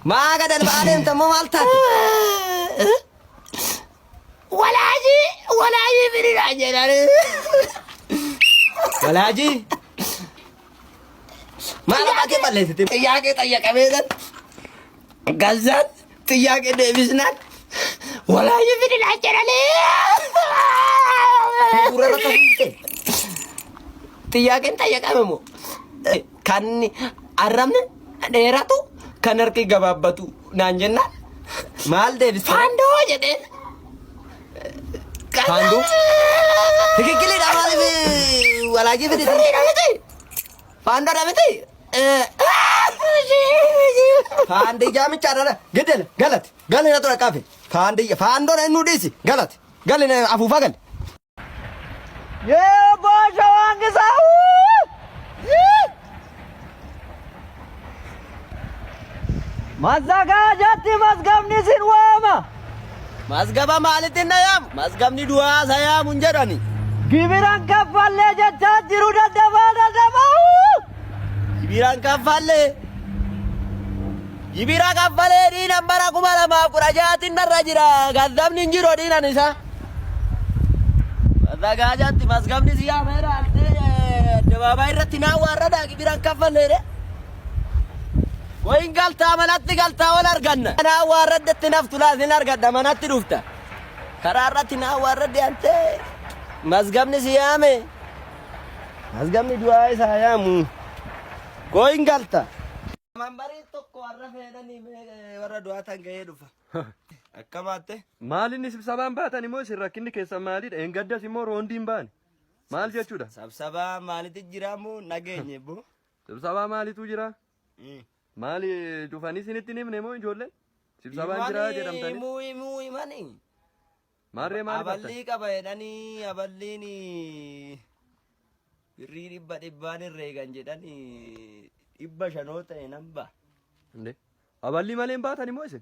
ما قدر بعدين تمام مالتك ولا عجي من العجل ولا عجي ما لما كيف بليت تياكي طيق بيدن غزان تياكي ديبسنان ولا عجي من العجل تياكي طيق اممو كان arrabne dheeratu kan harki gabaabbatu naan jennaan maal deebiste faandoo jedheen faandoo tikikiliidha maaliif walaajii fidite faandoo dhabite faandii jaamicha adada giddel galati galli na tura qaafe faandoo na inni dhiisi galati galli na afuufaa galli yee boosha waangisaa ማዘጋጀት መዝገብኒ ሲንዋማ ማዝገባ ማለት እናያም ማዝገብኒ ዱዋ ሳያም እንጀራኒ ግብራን ከፋለ ጀቻ ጅሩ ደደባ ግብራን ከፋለ ግብራ ከፋለ ዲ ነምበራ ኩማላ ማቁራጃት እንደራጅራ ጋዛምኒ እንጅሮ ዲናንሳ ማዘጋጀት መዝገብኒ ሲያመራ አንተ ደባባይ ረቲና ወረዳ ግብራን ከፋለ وين قلت عملت قلت ولا رجعنا أنا وردت نفط لازم أرجع ما نتروفته قررتنا ورد أنت مزجمني سيامي مزجمني دواي سيامو وين قلت من بريت تكو عرفني ورد دواتن كيدوفا أكملت مال النسب سبان باتني مو سركني كيسمالي إن قد سيمو روندين بان مال جاتشودا سبسبا مالي تجرامو نجيني بو سبسبا مالي تجرا مالي جوفاني سنتيني من مو جولن سبسبا جرا جرام تاني موي ماني ماري مالي أبلي كبايداني أبليني ريري بديباني ريغان جداني إبا شنوته نمبا إنده أبلي مالين باتني مو إسن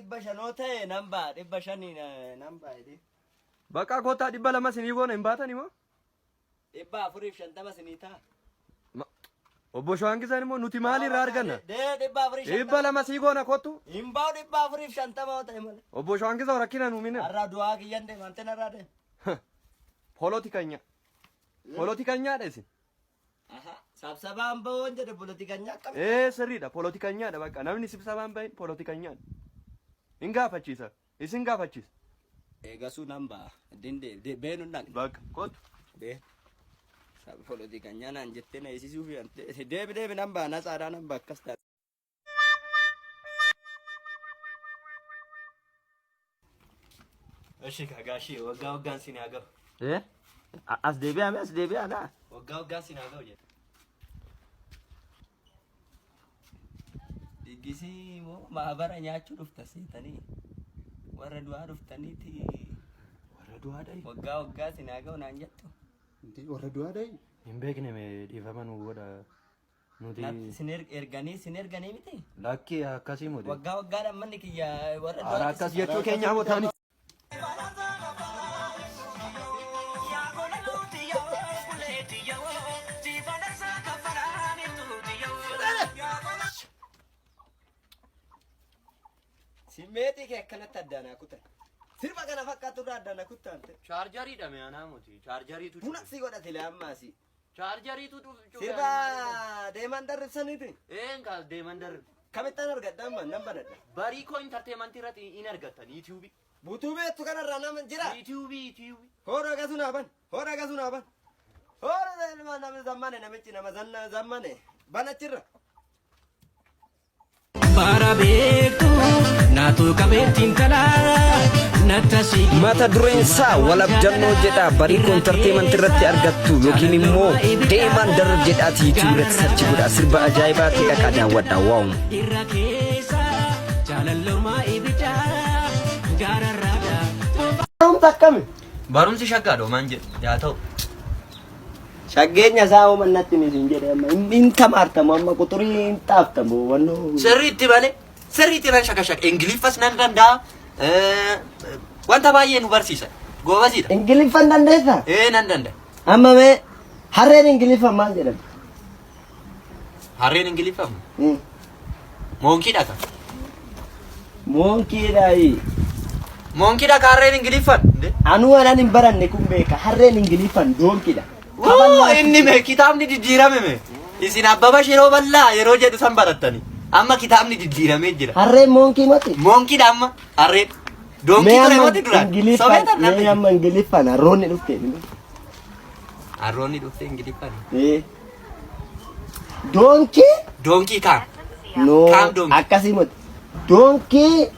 إبا شنوته نمبا إبا شني نمبا إدي بقى كوتا دبلا ما سنيبون إن باتني مو إبا فريف شنتما سنيتا obbo Shawangizaan immoo nuti maalirraa arganna? Dhibba afurii shantama. Dhibba lama sii goona kottu. Himbaa dhibba afurii shantama ta'e malee. Obbo Shawangizaa rakkina nuumine. Har'a du'aa kiyyan deemante narraa deema. Poolotikanyaadha isin. Sabsabaan bahuun jedhe poolotikanyaa akkam. Sirriidha poolotikanyaadha bakka namni sibsabaan bahin poolotikanyaadha. Hin gaafachiisa isin gaafachiisa. Eegasuu nan ba'a dindee beenu naqni. Bakka kottu. Bee. Poolotikanyaa naan jettee na eesisuu fi ante deebi nan ba'a na saadaa nan ba'a akkas ta'a. Eshi kagashi waggaan sin haa gahu. As deebi'aa naa. Waggaan sin haa gahu jedha. Diggisii moo maabara nyaachuu dhufta seetanii warra du'aa dhuftaniiti. Warra du'aadha. Waggaa sin haa gahu naan jettu. Warra du'aadha. Hin beekne dhiifama nu godha. Nuti sin erganii miti. Lakkii akkasii muti. Waggaadhaan manni kiyya warra du'aa. Akkas jechuu keenya motaani. Simeeti kee akkanatti addaanaa kutan. Sirba kana fakkaatu irraa addaanaa kuttaante. Chaarjariidha meeyanaa muti. Chaarjariitu. Buna si godhate laammaasi. Chaarjariitu sirba deeman darribsaniiti. Kaas deeman darrib. Kamittaan argadhaan nan banadha. Barii koo intarteemantii irratti in argattan yuutuubii. Buutuu beektu kanarraa nama jira. Yuutuubii. Hoora gasunaaban. Hoora nama zammane namichi nama zammane banachirra. Para beektu naatu qabeettiin talaa nattasi. Mata dureen isaa walabjannoo jedha barii koontarteemantii irratti argattu yookiin immoo deemaan darra jedhaati yuutuubii irratti sarchi godha sirba ajaa'ibaati dhaqaa daawwadha waa'uun. Irra keessa jaalallumaa ibidda gaararraadha. Barumsa akkami? Barumsi shaggaadha maan jedhu yaa ta'u. Shaggeenya isaa hooma natti misin jedhe amma hin tamaartamu amma quxurii hin xaaftamu wannoo. Sirriitti malee shaka Ingiliffas nan danda'a. Wanta baay'ee nu barsiisa. Goobasiidha. Ingiliffan dandeessaa? Nan danda'a. Amma mee Harreen Ingiliffaan maal jedhamti? Harreen Ingiliffaan moonkiidha ka. Moonkiidhaayi. Moonkiidha ka harreen Ingiliffaan. Anuu anan hin baranne kun beeka harreen Ingiliffaan doonkiidha. Inni mee kitaabni jijjiirame mee isin Abbaba Shiroo Ballaa yeroo jedhu san barattani amma kitaabni jijjiiramee jira. Harreen moonkii mati? Moonkiidha amma harreen doonkii ture mati dura. Mee amma Ingiliffaan harroonni dhufte. Harroonni dhufte Ingiliffaan. Doonkii? Doonkii kaan. No akkasii mati. Doonkii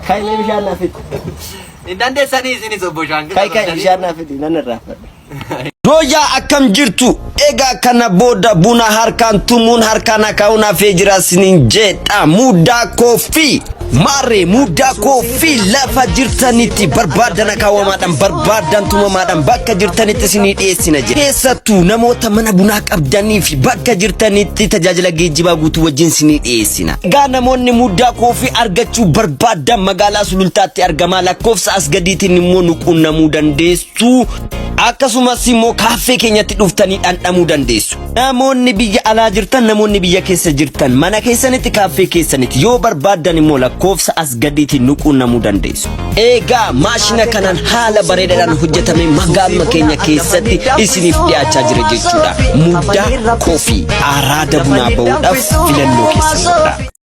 kai mee bishaan naaf fidi. Hin dandeessanii isinis obbo Shaangir. Kai bishaan naaf fidi nan irraa fadha. Dooyaa akkam jirtu egaa kana booda buna harkaan tumuun harkaan akaa'uun hafee jira isiniin jedha mudaa koofii maarree mudaa koofii lafa jirtanitti barbaadan akaawamaadhaan barbaadan tumamaadhaan bakka jirtanitti isinii dhiyeessina jedha keessattuu namoota mana bunaa qabdanii fi bakka jirtanitti tajaajila geejjibaa guutuu wajjin isinii dhiyeessina. Egaa namoonni mudaa koofii argachuu barbaadan magaalaa Sulultaatti argama lakkoofsa as gadiitiin immoo nu quunnamuu dandeessu. Akkasumas immoo kaaffee keenyatti dhuftanii dhandhamuu dandeessu. Namoonni biyya alaa jirtan namoonni biyya keessa jirtan mana keessanitti kaaffee keessanitti yoo barbaadan immoo lakkoofsa as gadiitiin nu quunnamuu dandeessu. Egaa maashina kanaan haala bareedaadhaan hojjetame magaaluma keenya keessatti isiniif dhiyaachaa jira jechuudha. Mudaa koofii araada bunaa ba'uudhaaf filannoo keessan godha.